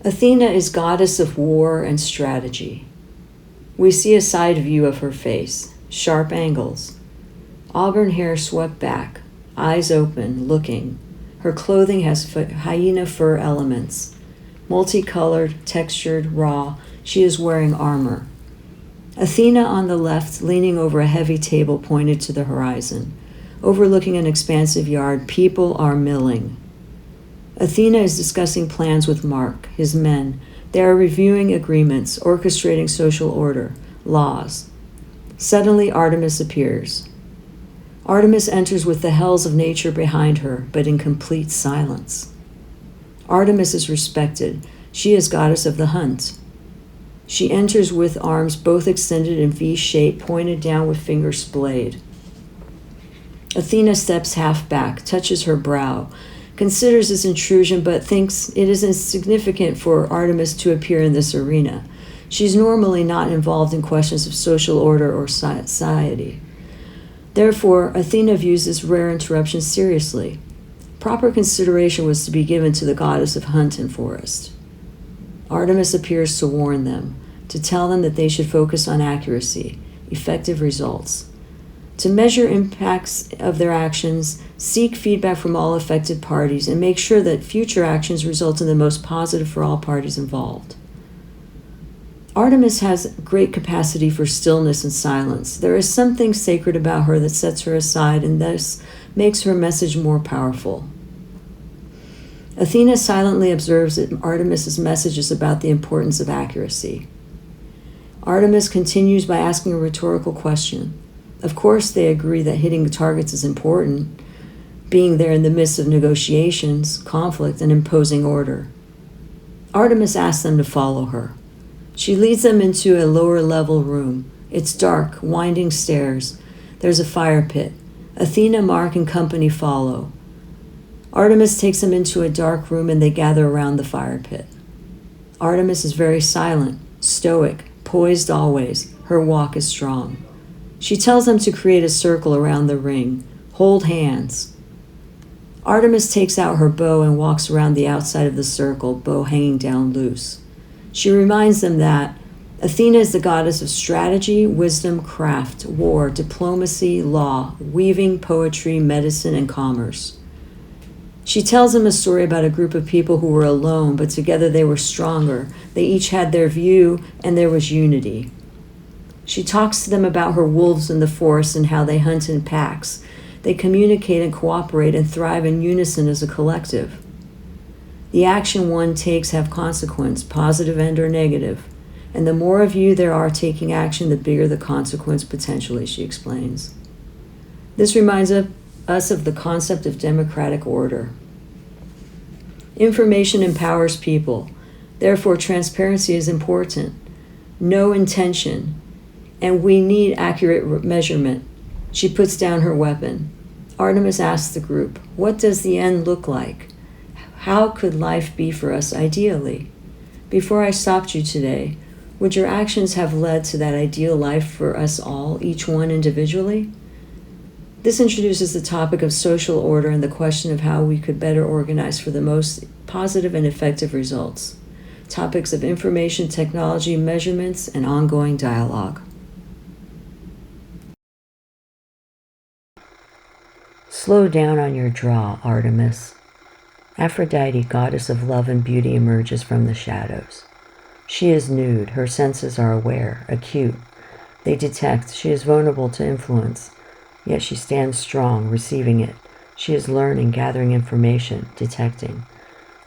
Athena is goddess of war and strategy. We see a side view of her face, sharp angles, auburn hair swept back, eyes open, looking. Her clothing has hyena fur elements. Multicolored, textured, raw, she is wearing armor. Athena on the left, leaning over a heavy table pointed to the horizon. Overlooking an expansive yard, people are milling. Athena is discussing plans with Mark, his men. They are reviewing agreements, orchestrating social order, laws. Suddenly, Artemis appears. Artemis enters with the hells of nature behind her, but in complete silence. Artemis is respected. She is goddess of the hunt. She enters with arms both extended in V shape, pointed down with fingers splayed. Athena steps half back, touches her brow, considers this intrusion, but thinks it is insignificant for Artemis to appear in this arena. She's normally not involved in questions of social order or society. Therefore, Athena views this rare interruption seriously. Proper consideration was to be given to the goddess of hunt and forest. Artemis appears to warn them, to tell them that they should focus on accuracy, effective results, to measure impacts of their actions, seek feedback from all affected parties, and make sure that future actions result in the most positive for all parties involved. Artemis has great capacity for stillness and silence. There is something sacred about her that sets her aside and thus makes her message more powerful. Athena silently observes that Artemis's message is about the importance of accuracy. Artemis continues by asking a rhetorical question. Of course, they agree that hitting the targets is important, being there in the midst of negotiations, conflict, and imposing order. Artemis asks them to follow her. She leads them into a lower-level room. It's dark, winding stairs. There's a fire pit. Athena, Mark, and company follow. Artemis takes them into a dark room and they gather around the fire pit. Artemis is very silent, stoic, poised always. Her walk is strong. She tells them to create a circle around the ring. Hold hands. Artemis takes out her bow and walks around the outside of the circle, bow hanging down loose. She reminds them that Athena is the goddess of strategy, wisdom, craft, war, diplomacy, law, weaving, poetry, medicine, and commerce. She tells them a story about a group of people who were alone, but together they were stronger. They each had their view, and there was unity. She talks to them about her wolves in the forest and how they hunt in packs. They communicate and cooperate and thrive in unison as a collective. The action one takes have consequence, positive and or negative. And the more of you there are taking action, the bigger the consequence potentially, she explains. This reminds us of the concept of democratic order. Information empowers people. Therefore, transparency is important. No intention. And we need accurate measurement. She puts down her weapon. Artemis asks the group, what does the end look like? How could life be for us ideally? Before I stopped you today, would your actions have led to that ideal life for us all, each one individually? This introduces the topic of social order and the question of how we could better organize for the most positive and effective results. Topics of information technology, measurements, and ongoing dialogue. Slow down on your draw, Artemis. Aphrodite, goddess of love and beauty, emerges from the shadows. She is nude. Her senses are aware, acute. They detect. She is vulnerable to influence. Yet she stands strong, receiving it. She is learning, gathering information, detecting.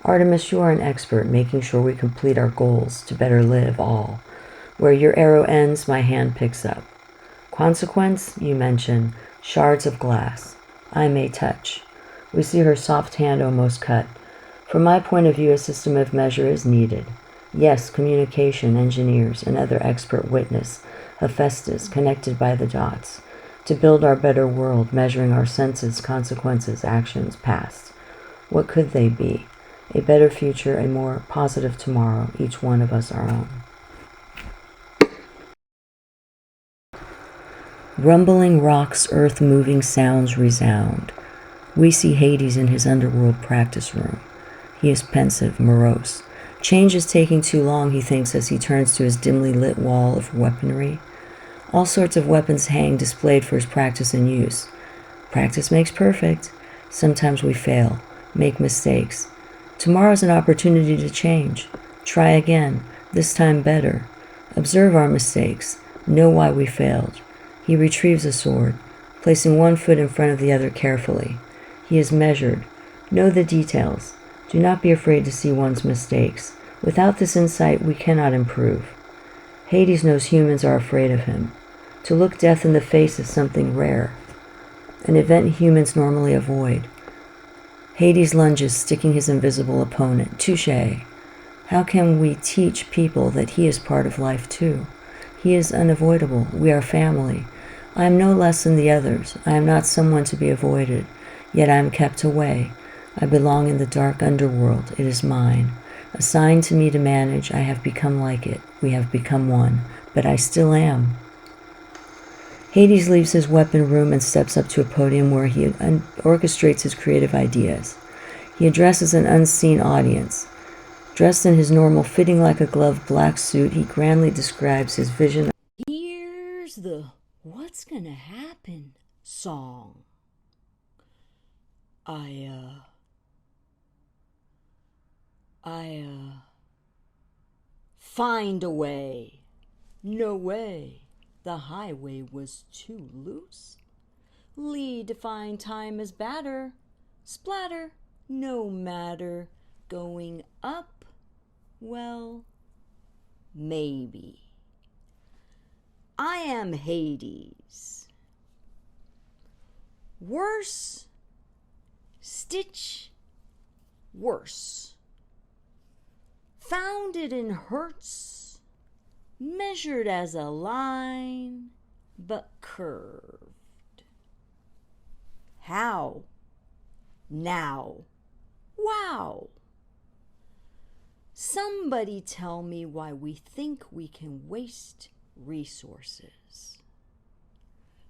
Artemis, you are an expert, making sure we complete our goals to better live all. Where your arrow ends, my hand picks up. Consequence, you mention, shards of glass. I may touch. We see her soft hand almost cut. From my point of view, a system of measure is needed. Yes, communication, engineers, and other expert witness, Hephaestus, connected by the dots, to build our better world, measuring our senses, consequences, actions, past. What could they be? A better future, a more positive tomorrow, each one of us our own. Rumbling rocks, earth-moving sounds resound. We see Hades in his underworld practice room. He is pensive, morose. Change is taking too long, he thinks as he turns to his dimly lit wall of weaponry. All sorts of weapons hang displayed for his practice and use. Practice makes perfect. Sometimes we fail, make mistakes. Tomorrow's an opportunity to change. Try again, this time better. Observe our mistakes. Know why we failed. He retrieves a sword, placing one foot in front of the other carefully. He is measured. Know the details. Do not be afraid to see one's mistakes. Without this insight, we cannot improve. Hades knows humans are afraid of him. To look death in the face is something rare, an event humans normally avoid. Hades lunges, sticking his invisible opponent. Touché. How can we teach people that he is part of life too? He is unavoidable. We are family. I am no less than the others. I am not someone to be avoided, yet I am kept away. I belong in the dark underworld. It is mine. Assigned to me to manage, I have become like it. We have become one, but I still am. Hades leaves his weapon room and steps up to a podium where he orchestrates his creative ideas. He addresses an unseen audience. Dressed in his normal, fitting like a glove black suit, he grandly describes his vision. Here's the "What's Gonna Happen" song. I find a way. No way. The highway was too loose. Lee defined time as batter. Splatter, no matter. Going up, well, maybe. I am Hades. Worse, stitch, worse. Founded in hertz, measured as a line, but curved. How? Now. Wow. Somebody tell me why we think we can waste resources.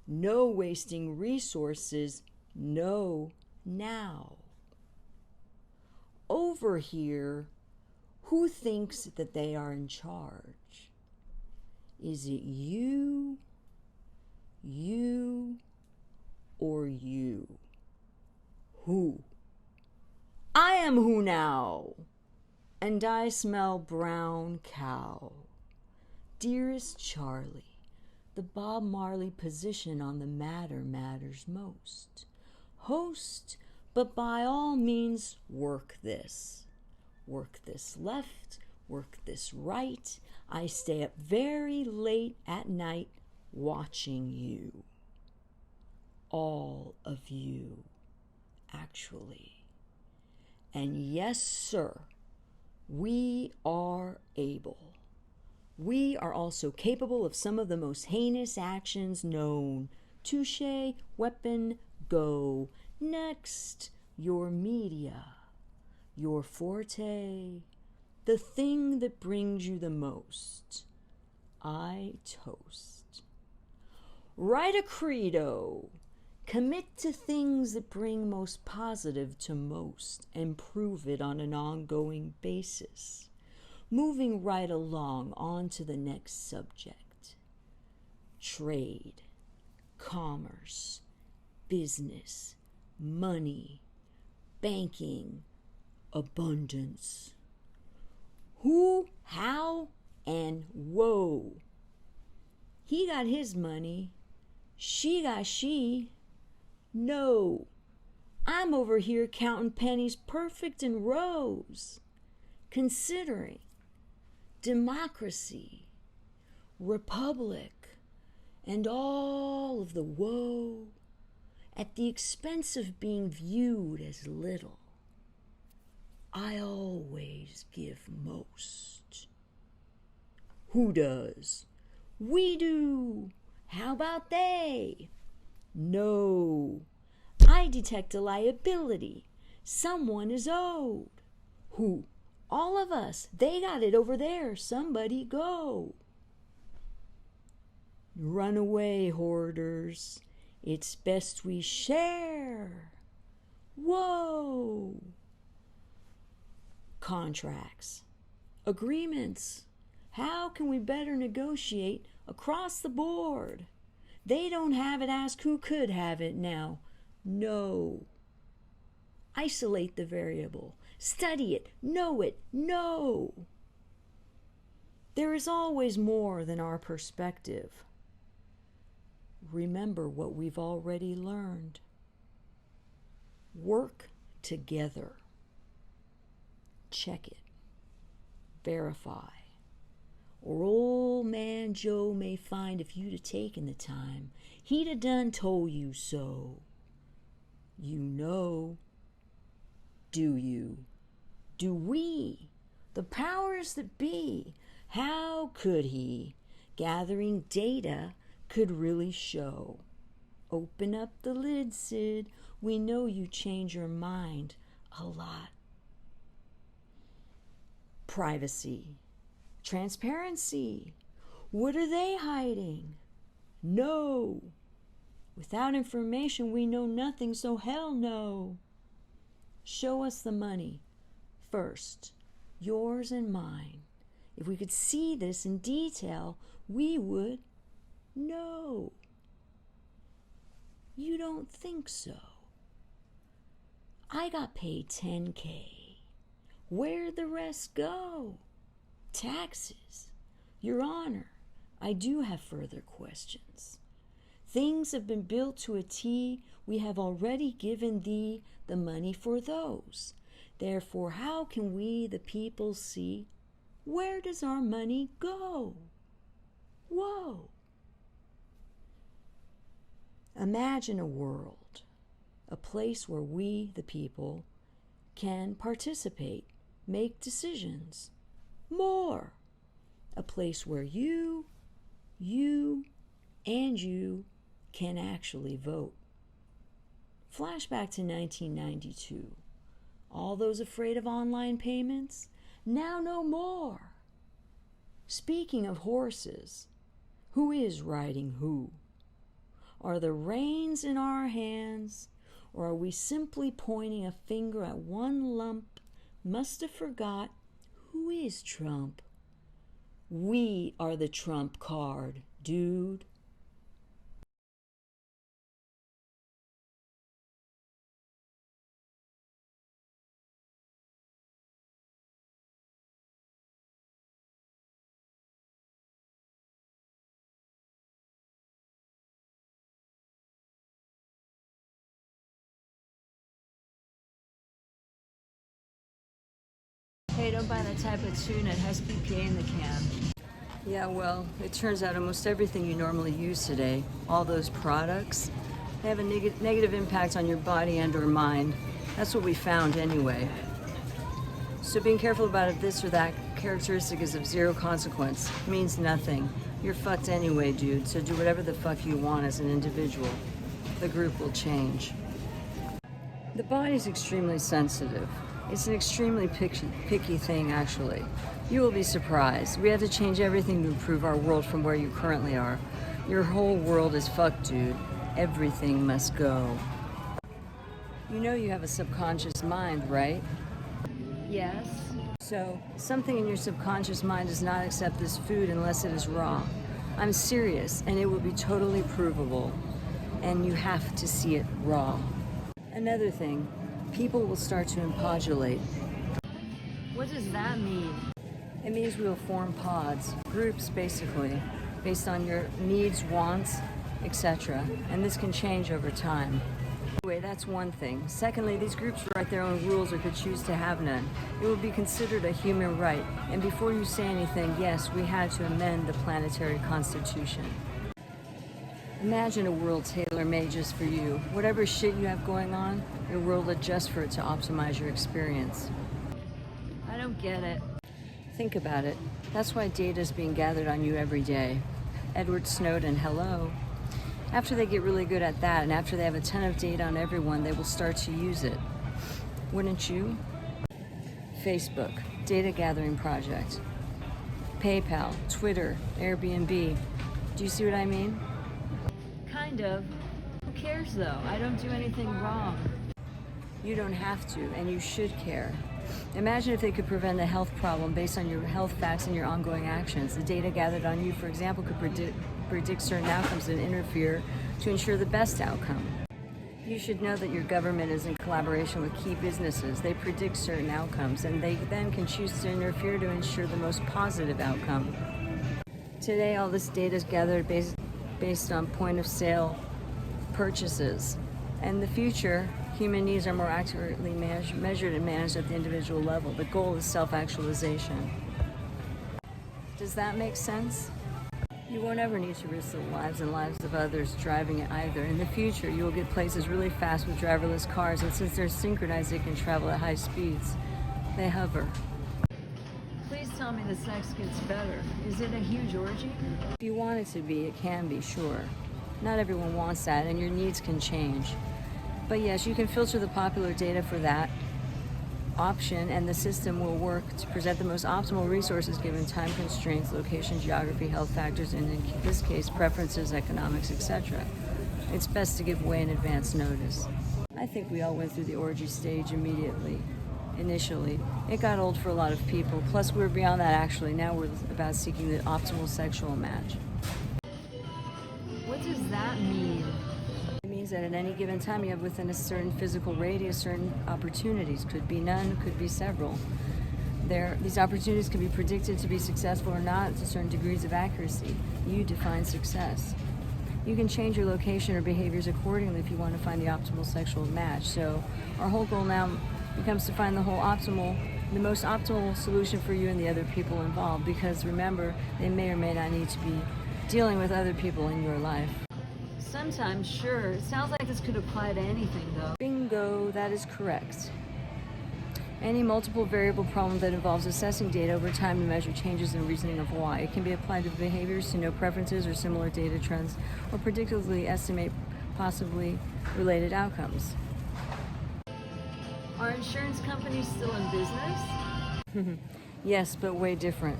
No wasting resources, no now. Over here, who thinks that they are in charge? Is it you, or you? Who? I am who now, and I smell brown cow. Dearest Charlie, the Bob Marley position on the matter matters most. Host, but by all means work this. Work this left, work this right. I stay up very late at night watching you. All of you, actually. And yes, sir, we are able. We are also capable of some of the most heinous actions known. Touché, weapon, go. Next, your media. Your forte, the thing that brings you the most. I toast. Write a credo. Commit to things that bring most positive to most and prove it on an ongoing basis. Moving right along on to the next subject. Trade, commerce, business, money, banking, abundance. Who, how, and whoa. He got his money. She got she. No. I'm over here counting pennies perfect in rows. Considering democracy, republic, and all of the woe at the expense of being viewed as little. I always give most. Who does? We do. How about they? No. I detect a liability. Someone is owed. Who? All of us. They got it over there. Somebody go. Run away, hoarders. It's best we share. Whoa. Contracts, Agreements. How can we better negotiate across the board? They don't have it, ask who could have it now. No. Isolate the variable. Study it. Know it. No. There is always more than our perspective. Remember what we've already learned. Work together. Check it. Verify. Or old man Joe may find if you'd have taken the time, he'd have done told you so. You know. Do you? Do we? The powers that be, how could he? Gathering data could really show. Open up the lid, Sid. We know you change your mind a lot. Privacy. Transparency. What are they hiding? No. Without information, we know nothing, so hell no. Show us the money first, yours and mine. If we could see this in detail, we would know. You don't think so? I got paid $10K. Where'd the rest go? Taxes. Your Honor, I do have further questions. Things have been built to a T. We have already given thee the money for those. Therefore, how can we, the people, see where does our money go? Whoa. Imagine a world, a place where we, the people, can participate, make decisions. More. A place where you, and you can actually vote. Flashback to 1992. All those afraid of online payments? Now no more. Speaking of horses, who is riding who? Are the reins in our hands, or are we simply pointing a finger at one lump? Must have forgot who is Trump. We are the trump card, dude. Hey, don't buy that type of tuna. It has BPA in the can. Yeah, well, it turns out almost everything you normally use today, all those products, they have a negative impact on your body and or mind. That's what we found anyway. So being careful about if this or that characteristic is of zero consequence means nothing. You're fucked anyway, dude, so do whatever the fuck you want as an individual. The group will change. The body's extremely sensitive. It's an extremely picky thing, actually. You will be surprised. We have to change everything to improve our world from where you currently are. Your whole world is fucked, dude. Everything must go. You know you have a subconscious mind, right? Yes. So, something in your subconscious mind does not accept this food unless it is raw. I'm serious, and it will be totally provable. And you have to see it raw. Another thing, people will start to impodulate. What does that mean? It means we will form pods, groups basically, based on your needs, wants, etc. And this can change over time. Anyway, that's one thing. Secondly, these groups write their own rules or could choose to have none. It will be considered a human right. And before you say anything, yes, we had to amend the planetary constitution. Imagine a world tailor-made just for you. Whatever shit you have going on, your world adjusts for it to optimize your experience. I don't get it. Think about it. That's why data is being gathered on you every day. Edward Snowden, hello. After they get really good at that, and after they have a ton of data on everyone, they will start to use it. Wouldn't you? Facebook, data gathering project. PayPal, Twitter, Airbnb. Do you see what I mean? Kind of. Who cares though? I don't do anything wrong. You don't have to, and you should care. Imagine if they could prevent a health problem based on your health facts and your ongoing actions. The data gathered on you, for example, could predict certain outcomes and interfere to ensure the best outcome. You should know that your government is in collaboration with key businesses. They predict certain outcomes, and they then can choose to interfere to ensure the most positive outcome. Today, all this data is gathered based on point-of-sale purchases. In the future, human needs are more accurately measured and managed at the individual level. The goal is self-actualization. Does that make sense? You won't ever need to risk the lives and lives of others driving it either. In the future, you will get places really fast with driverless cars, and since they're synchronized, they can travel at high speeds. They hover. Please tell me the sex gets better. Is it a huge orgy? If you want it to be, it can be, sure. Not everyone wants that, and your needs can change. But yes, you can filter the popular data for that option, and the system will work to present the most optimal resources given time constraints, location, geography, health factors, and in this case, preferences, economics, etc. It's best to give way in advance notice. I think we all went through the orgy stage initially. It got old for a lot of people, plus we're beyond that actually. Now we're about seeking the optimal sexual match. What does that mean? It means that at any given time you have within a certain physical radius certain opportunities. Could be none, could be several. These opportunities can be predicted to be successful or not to certain degrees of accuracy. You define success. You can change your location or behaviors accordingly if you want to find the optimal sexual match. So our whole goal now becomes to find the most optimal solution for you and the other people involved, because remember, they may or may not need to be dealing with other people in your life. Sometimes, sure. It sounds like this could apply to anything, though. Bingo, that is correct. Any multiple variable problem that involves assessing data over time to measure changes in reasoning of why. It can be applied to behaviors to know preferences or similar data trends, or predictively estimate possibly related outcomes. Are insurance companies still in business? Yes, but way different.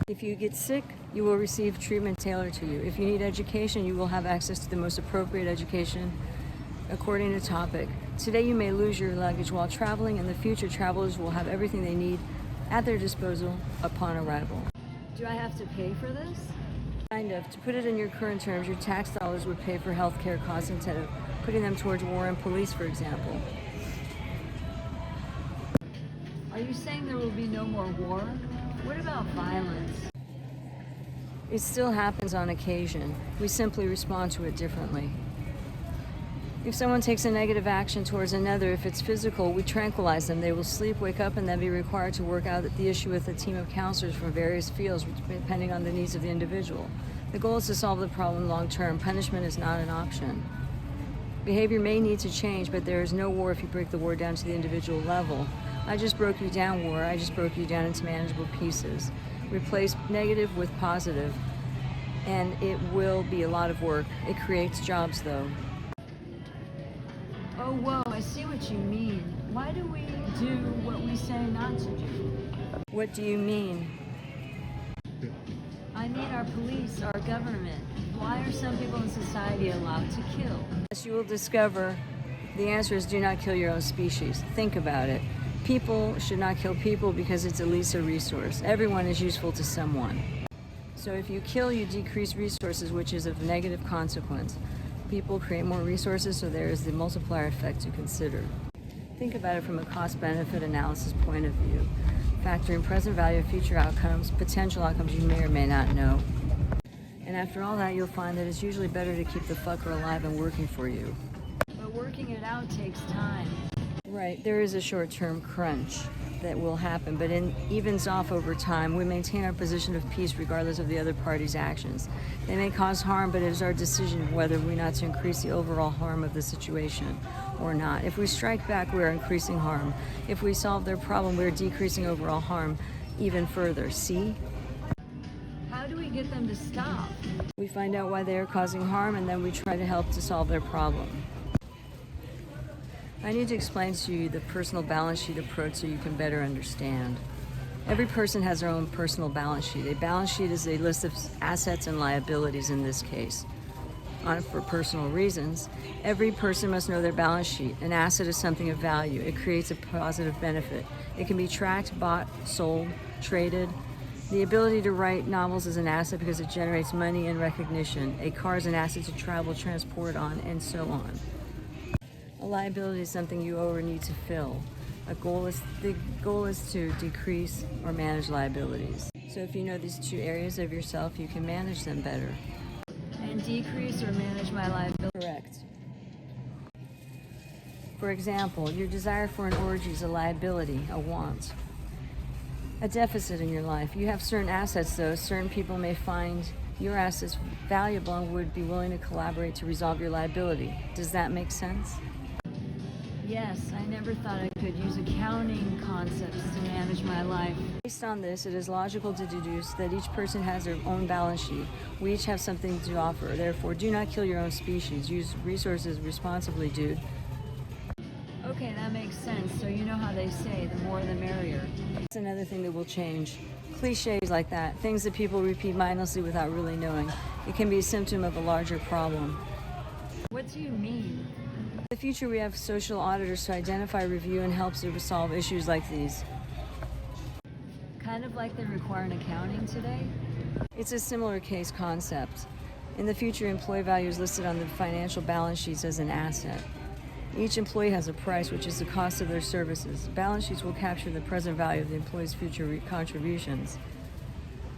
If you get sick, you will receive treatment tailored to you. If you need education, you will have access to the most appropriate education according to topic. Today you may lose your luggage while traveling. In the future, travelers will have everything they need at their disposal upon arrival. Do I have to pay for this? Kind of. To put it in your current terms, your tax dollars would pay for healthcare costs instead of putting them towards war and police, for example. Are you saying there will be no more war? What about violence? It still happens on occasion. We simply respond to it differently. If someone takes a negative action towards another, if it's physical, we tranquilize them. They will sleep, wake up, and then be required to work out the issue with a team of counselors from various fields, depending on the needs of the individual. The goal is to solve the problem long term. Punishment is not an option. Behavior may need to change, but there is no war if you break the war down to the individual level. I just broke you down, war. I just broke you down into manageable pieces. Replace negative with positive, and it will be a lot of work. It creates jobs, though. Oh, whoa, I see what you mean. Why do we do what we say not to do? What do you mean? I mean our police, our government. Why are some people in society allowed to kill? As you will discover, the answer is do not kill your own species. Think about it. People should not kill people because it's at least a resource. Everyone is useful to someone. So if you kill, you decrease resources, which is of negative consequence. People create more resources, so there is the multiplier effect to consider. Think about it from a cost-benefit analysis point of view. Factor in present value of future outcomes, potential outcomes you may or may not know. And after all that, you'll find that it's usually better to keep the fucker alive and working for you. But working it out takes time. Right, there is a short-term crunch that will happen, but it evens off over time. We maintain our position of peace regardless of the other party's actions. They may cause harm, but it is our decision whether we not to increase the overall harm of the situation or not. If we strike back, we are increasing harm. If we solve their problem, we are decreasing overall harm even further. See? How do we get them to stop? We find out why they are causing harm, and then we try to help to solve their problem. I need to explain to you the personal balance sheet approach so you can better understand. Every person has their own personal balance sheet. A balance sheet is a list of assets and liabilities in this case. for personal reasons, every person must know their balance sheet. An asset is something of value. It creates a positive benefit. It can be tracked, bought, sold, traded. The ability to write novels is an asset because it generates money and recognition. A car is an asset to travel, transport on, and so on. A liability is something you owe or need to fill. The goal is to decrease or manage liabilities. So if you know these two areas of yourself, you can manage them better. And decrease or manage my liability. Correct. For example, your desire for an orgy is a liability, a want, a deficit in your life. You have certain assets, though. Certain people may find your assets valuable and would be willing to collaborate to resolve your liability. Does that make sense? Yes, I never thought I could use accounting concepts to manage my life. Based on this, it is logical to deduce that each person has their own balance sheet. We each have something to offer. Therefore, do not kill your own species. Use resources responsibly, dude. Okay, that makes sense. So you know how they say, the more the merrier. That's another thing that will change. Cliches like that, things that people repeat mindlessly without really knowing. It can be a symptom of a larger problem. What do you mean? In the future, we have social auditors to identify, review, and help to resolve issues like these. Kind of like they require an accounting today? It's a similar case concept. In the future, employee value is listed on the financial balance sheets as an asset. Each employee has a price, which is the cost of their services. Balance sheets will capture the present value of the employee's future contributions.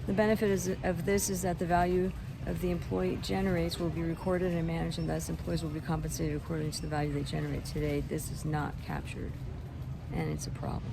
The benefit of this is that the value of the employee generates will be recorded and managed, and thus employees will be compensated according to the value they generate. Today, this is not captured, and it's a problem.